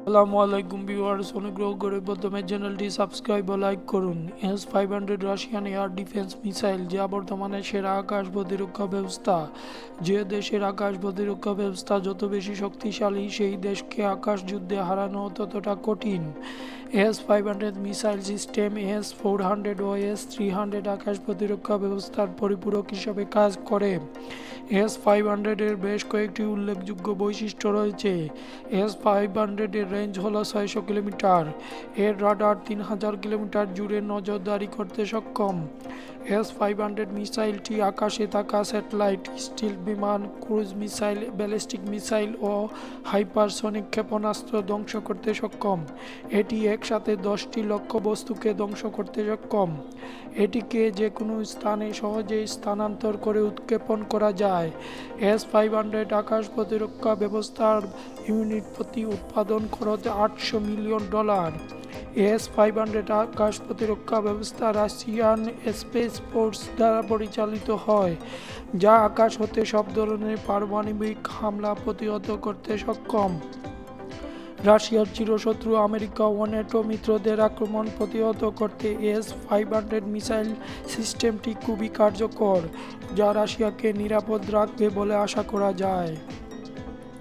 আসসালামু আলাইকুম ভিউয়ার্স, অনুগ্রহ করে প্রথমে চ্যানেলটি সাবস্ক্রাইব ও লাইক করুন। S-500 Russian air defence missile, যা বর্তমানে সেরা আকাশ প্রতিরক্ষা ব্যবস্থা। যে দেশের আকাশ প্রতিরক্ষা ব্যবস্থা যত বেশি শক্তিশালী, সেই দেশকে আকাশ যুদ্ধে হারানো ততটা কঠিন। S-500 মিসাইল সিস্টেম S-400 ও S-300 আকাশ প্রতিরক্ষা ব্যবস্থার পরিপূরক হিসেবে কাজ করে। S-500 এর বেশ কয়েকটি উল্লেখযোগ্য বৈশিষ্ট্য রয়েছে। S-500 এর রেঞ্জ হলো 600 কিলোমিটার। এর রাডার 3000 কিলোমিটার জুড়ে নজরদারি করতে সক্ষম। S-500 মিসাইলটি আকাশে থাকা স্যাটেলাইট, স্টিল বিমান, ক্রুজ মিসাইল, ব্যালিস্টিক মিসাইল ও হাইপারসনিক ক্ষেপণাস্ত্র ধ্বংস করতে সক্ষম। এটি একসাথে 10টি লক্ষ্যবস্তুকে ধ্বংস করতে সক্ষম। এটিকে যে কোনো স্থানে সহজেই স্থানান্তর করে উৎক্ষেপণ করা যায়। S-500 আকাশ প্রতিরক্ষা ব্যবস্থার ইউনিট প্রতি উৎপাদন খরচ $800 মিলিয়ন। S-500 আকাশ প্রতিরক্ষা ব্যবস্থা রাশিয়ান স্পেস ফোর্স দ্বারা পরিচালিত হয়, যা আকাশ হতে সব ধরনের পারমাণবিক হামলা প্রতিহত করতে সক্ষম। রাশিয়ার চিরশত্রু আমেরিকা ও ন্যাটো মিত্রদের আক্রমণ প্রতিহত করতে S-500 মিসাইল সিস্টেমটি খুবই কার্যকর, যা রাশিয়াকে নিরাপদ রাখবে বলে আশা করা যায়।